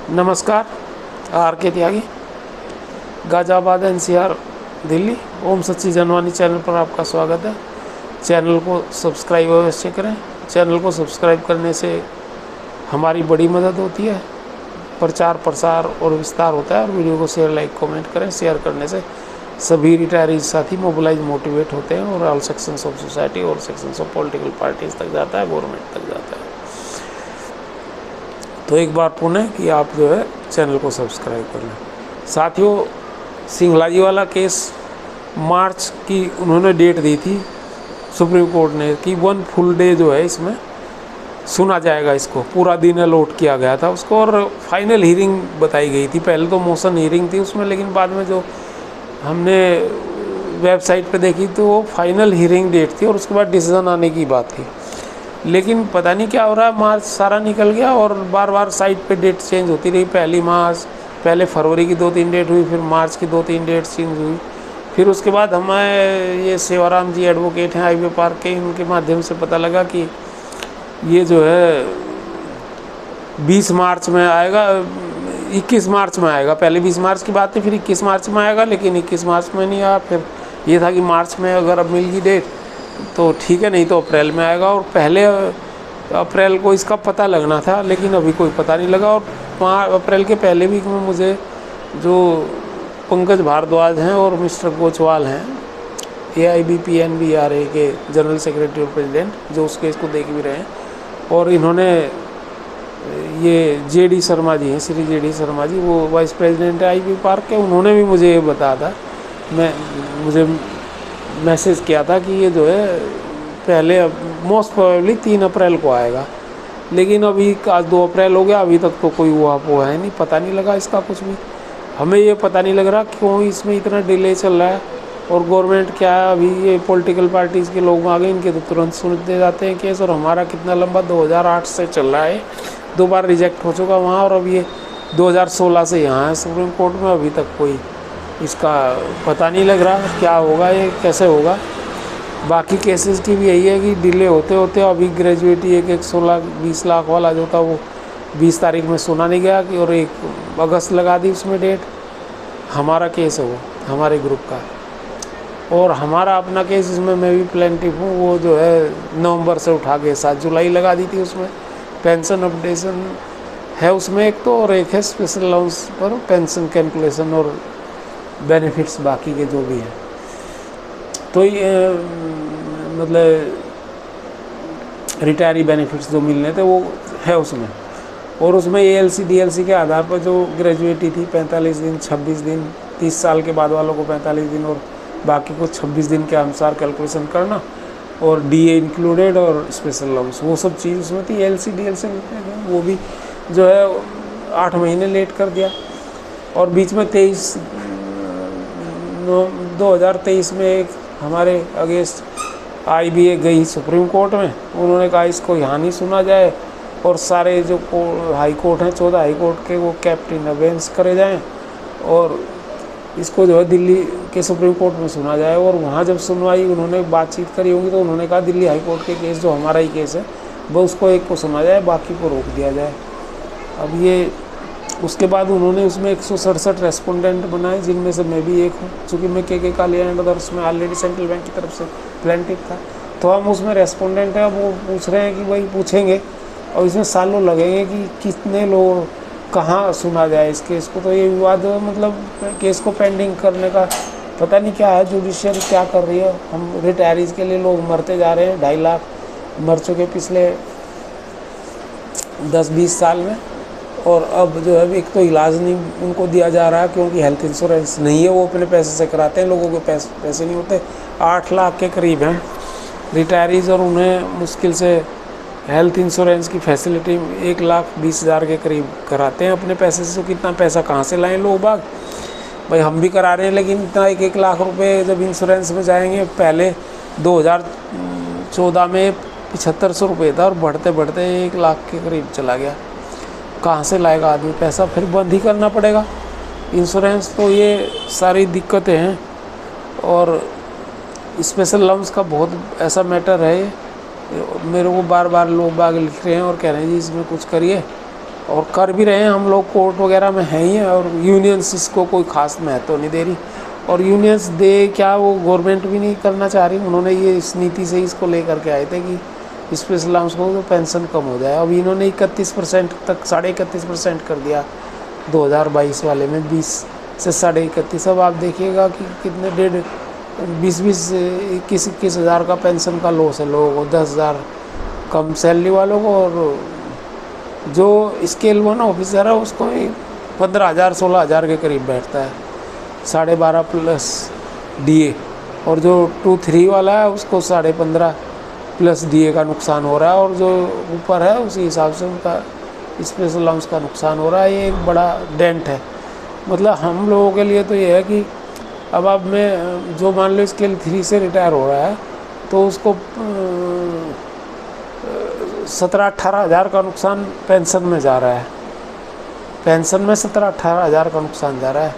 नमस्कार। आर के त्यागी, गाज़ियाबाद NCR दिल्ली। ओम सच्ची जनवानी चैनल पर आपका स्वागत है। चैनल को सब्सक्राइब अवश्य करें। चैनल को सब्सक्राइब करने से हमारी बड़ी मदद होती है, प्रचार प्रसार और विस्तार होता है। और वीडियो को शेयर लाइक कमेंट करें। शेयर करने से सभी रिटायरीज साथी मोबिलाइज मोटिवेट होते हैं और ऑल सेक्शंस ऑफ सोसाइटी और सेक्शंस ऑफ पॉलिटिकल पार्टीज तक जाता है, गवर्नमेंट तक जाता है। तो एक बार पुनः कि आप जो है चैनल को सब्सक्राइब कर लें। साथियों, सिंघला जी वाला केस मार्च की उन्होंने डेट दी थी सुप्रीम कोर्ट ने कि 1 फुल डे जो है इसमें सुना जाएगा। इसको पूरा दिन अलॉट किया गया था उसको, और फाइनल हीयरिंग बताई गई थी। पहले तो मोशन हीयरिंग थी उसमें, लेकिन बाद में जो हमने वेबसाइट पे देखी तो वो फाइनल हीयरिंग डेट थी और उसके बाद डिसीजन आने की बात थी। लेकिन पता नहीं क्या हो रहा है, मार्च सारा निकल गया और बार बार साइट पे डेट चेंज होती रही। पहली मार्च, पहले फरवरी की 2-3 डेट हुई, फिर मार्च की 2-3 डेट चेंज हुई। फिर उसके बाद हमें ये सेवाराम जी एडवोकेट हैं हाईवे पार्क के, इनके माध्यम से पता लगा कि ये जो है 20 मार्च में आएगा, 21 मार्च में आएगा। पहले 20 मार्च की बात थी, फिर 21 मार्च में आएगा, लेकिन 21 मार्च में नहीं आया। फिर ये था कि मार्च में अगर अब मिल गई डेट तो ठीक है, नहीं तो अप्रैल में आएगा। और पहले अप्रैल को इसका पता लगना था, लेकिन अभी कोई पता नहीं लगा। और 5 अप्रैल के पहले वीक में मुझे जो पंकज भारद्वाज हैं और मिस्टर गोचवाल हैं, AIBPNBRA के जनरल सेक्रेटरी और प्रेसिडेंट, जो उस केस को देख भी रहे हैं, और इन्होंने ये JD शर्मा जी हैं, श्री JD शर्मा जी, वो वाइस प्रेसिडेंट है IB पार्क के, उन्होंने भी मुझे ये बताया था, मुझे मैसेज किया था कि ये जो है पहले मोस्ट प्रोबेबली 3 अप्रैल को आएगा। लेकिन अभी आज 2 अप्रैल हो गया, अभी तक तो कोई हुआ वो है नहीं, पता नहीं लगा इसका कुछ भी। हमें ये पता नहीं लग रहा क्यों इसमें इतना डिले चल रहा है। और गवर्नमेंट क्या है, अभी ये पॉलिटिकल पार्टीज़ के लोग आ गए, इनके तो तुरंत सुनते जाते हैं केस। और हमारा कितना लंबा 2008 से चल रहा है, 2 बार रिजेक्ट हो चुका वहाँ, और अब ये 2016 से यहाँ है सुप्रीम कोर्ट में। अभी तक कोई इसका पता नहीं लग रहा क्या होगा, ये कैसे होगा। बाकी केसेस की भी यही है कि डिले होते होते अभी ग्रेजुएटी एक 16-20 लाख वाला जो था वो 20 तारीख में सुना नहीं गया कि, और 1 अगस्त लगा दी उसमें डेट। हमारा केस है वो, हमारे ग्रुप का, और हमारा अपना केस, इसमें मैं भी प्लेंटिफ हूँ। वो जो है नवंबर से उठा के 7 जुलाई लगा दी थी। उसमें पेंशन अपडेशन है उसमें एक तो, और एक है स्पेशल अलाउंस पर पेंशन कैलकुलेशन और बेनिफिट्स बाकी के जो भी हैं। तो ये मतलब रिटायरी बेनिफिट्स जो मिलने थे वो है उसमें। और उसमें ALC DLC के आधार पर जो ग्रेजुएटी थी 45 दिन, 26 दिन, 30 साल के बाद वालों को 45 दिन और बाकी को 26 दिन के अनुसार कैलकुलेशन करना, और DA इंक्लूडेड और स्पेशल अलाउंस, वो सब चीज़ उसमें थी। ALC DLC वो भी जो है 8 महीने लेट कर दिया। और बीच में 2023 में एक हमारे अगेंस्ट IBA गई सुप्रीम कोर्ट में। उन्होंने कहा इसको यहाँ नहीं सुना जाए, और सारे जो हाई कोर्ट हैं 14 हाई कोर्ट के, वो कैप्टन अबेंस करे जाएं, और इसको जो है दिल्ली के सुप्रीम कोर्ट में सुना जाए। और वहाँ जब सुनवाई उन्होंने बातचीत करी होगी तो उन्होंने कहा दिल्ली हाई कोर्ट के केस जो हमारा ही केस है वो उसको एक को सुना जाए, बाकी को रोक दिया जाए। अब ये उसके बाद उन्होंने उसमें 167 रेस्पोंडेंट बनाए, जिनमें से मैं भी एक हूँ। चूँकि मैं KK कालिया एंड अदर्स में ऑलरेडी सेंट्रल बैंक की तरफ से प्लेंटिफ था, तो हम उसमें रेस्पोंडेंट हैं। अब वो पूछ रहे हैं कि भाई पूछेंगे, और इसमें सालों लगेंगे कि कितने लोग कहाँ सुना जाए इस केस को। तो ये विवाद मतलब केस को पेंडिंग करने का पता नहीं क्या है, जुडिशियरी क्या कर रही है। हम रिटायरीज़ के लिए लोग मरते जा रहे हैं, 2.5 लाख मर चुके पिछले 10-20 साल में। और अब जो है एक तो इलाज नहीं उनको दिया जा रहा है क्योंकि हेल्थ इंश्योरेंस नहीं है, वो अपने पैसे से कराते हैं, लोगों के पैसे नहीं होते। 8 लाख के करीब हैं रिटायरीज़, और उन्हें मुश्किल से हेल्थ इंश्योरेंस की फैसिलिटी 1,20,000 के करीब कराते हैं अपने पैसे से। तो कितना पैसा कहाँ से लाएं लोग बाग, भाई हम भी करा रहे हैं, लेकिन इतना 1-1 लाख रुपए जब इंश्योरेंस में जाएंगे। पहले 2014 में 7500 रुपये था, और बढ़ते बढ़ते 1 लाख के करीब चला गया। कहाँ से लाएगा आदमी पैसा, फिर बंद ही करना पड़ेगा इंश्योरेंस। तो ये सारी दिक्कतें हैं। और स्पेशल लम्स का बहुत ऐसा मैटर है, मेरे को बार बार लोग बाग लिख रहे हैं और कह रहे हैं जी इसमें कुछ करिए। और कर भी रहे हैं हम लोग, कोर्ट वगैरह में हैं ही हैं, और यूनियंस इसको कोई ख़ास महत्व नहीं दे रही, और यूनियंस दे क्या, वो गवर्नमेंट भी नहीं करना चाह रही। उन्होंने ये इस नीति से इसको लेकर के आए थे कि स्पेशल अलाउंस को तो पेंशन कम हो जाए। अब इन्होंने 31% तक 31.5% कर दिया 2022 वाले में, 20 से 31.5। अब आप देखिएगा कि कितने 21 हज़ार का पेंशन का लॉस है लोगों को, 10,000 कम सैलरी वालों को, और जो स्केल 1 ऑफिसर है उसको 15,000 16,000 के करीब बैठता है, 12.5 प्लस DA, और जो 2-3 वाला है उसको 15.5 प्लस DA का नुकसान हो रहा है, और जो ऊपर है उसी हिसाब से उनका स्पेशल अलाउंस का नुकसान हो रहा है। ये एक बड़ा डेंट है। मतलब हम लोगों के लिए तो ये है कि अब मैं जो मान लो स्केल 3 से रिटायर हो रहा है तो उसको 17-18 हज़ार का नुकसान पेंशन में जा रहा है, पेंशन में 17-18 हज़ार का नुकसान जा रहा है,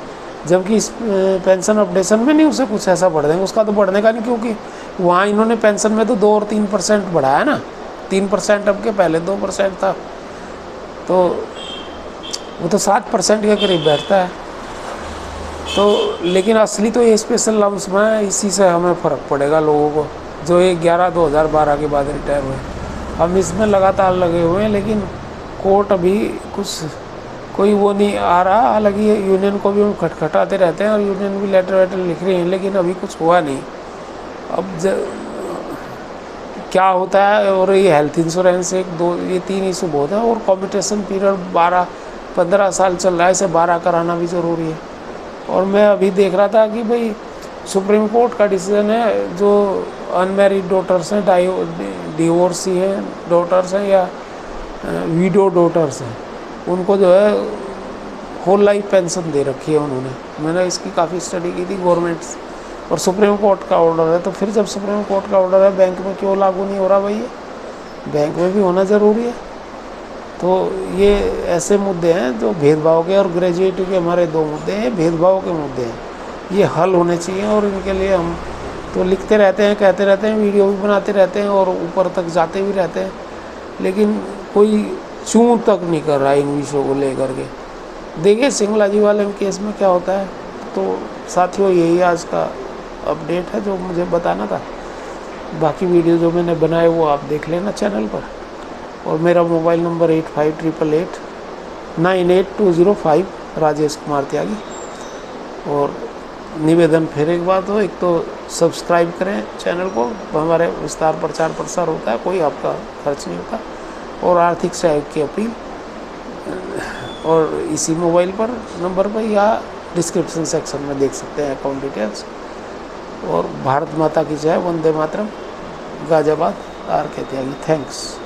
जबकि इस पेंशन अपडेशन में नहीं उसे कुछ ऐसा बढ़ देंगे, उसका तो बढ़ने का नहीं, क्योंकि वहाँ इन्होंने पेंशन में तो 2 और 3% बढ़ाया ना, 3% अब के पहले 2% था, तो वो तो 7% के करीब बैठता है। तो लेकिन असली तो ये स्पेशल अलाउंस में इसी से हमें फ़र्क पड़ेगा लोगों को, जो ये 11/2012 के बाद रिटायर हुए। हम इसमें लगातार लगे हुए हैं, लेकिन कोर्ट अभी कुछ कोई वो नहीं आ रहा। हालांकि यूनियन को भी हम खटखटाते रहते हैं और यूनियन भी लेटर वेटर लिख रही हैं, लेकिन अभी कुछ हुआ नहीं। अब क्या होता है, और ये हेल्थ इंश्योरेंस 1-2 ये 3 इशू बहुत है, और कॉम्पिटिशन पीरियड 12-15 साल चल रहा है, इसे 12 कराना भी ज़रूरी है। और मैं अभी देख रहा था कि भाई सुप्रीम कोर्ट का डिसीजन है, जो अनमैरिड डॉटर्स हैं, डिवोर्सी हैं डॉटर्स हैं, या विडो डॉटर्स हैं, उनको जो है होल लाइफ पेंशन दे रखी है उन्होंने। मैंने इसकी काफ़ी स्टडी की थी गवर्नमेंट, और सुप्रीम कोर्ट का ऑर्डर है, तो फिर जब सुप्रीम कोर्ट का ऑर्डर है, बैंक में क्यों लागू नहीं हो रहा भाई? ये बैंक में भी होना ज़रूरी है। तो ये ऐसे मुद्दे हैं जो भेदभाव के, और ग्रेजुएटी के हमारे 2 मुद्दे हैं, भेदभाव के मुद्दे हैं, ये हल होने चाहिए। और इनके लिए हम तो लिखते रहते हैं, कहते रहते हैं, वीडियो भी बनाते रहते हैं, और ऊपर तक जाते भी रहते हैं, लेकिन कोई चूं तक नहीं कर रहा है इन विषयों को लेकर के। देखिए सिंगला जी वाले केस में क्या होता है। तो साथियों, यही आज का अपडेट है जो मुझे बताना था। बाकी वीडियो जो मैंने बनाए वो आप देख लेना चैनल पर, और मेरा मोबाइल नंबर 8588898205 राजेश कुमार त्यागी। और निवेदन फिर एक बात हो, एक तो सब्सक्राइब करें चैनल को, हमारे विस्तार प्रचार प्रसार होता है, कोई आपका खर्च नहीं होता, और आर्थिक सहयोग की अपील, और इसी मोबाइल पर नंबर पर या डिस्क्रिप्शन सेक्शन में देख सकते हैं अकाउंट डिटेल्स। और भारत माता की जय, वंदे मातरम, गाजियाबाद, RK त्यागी। थैंक्स।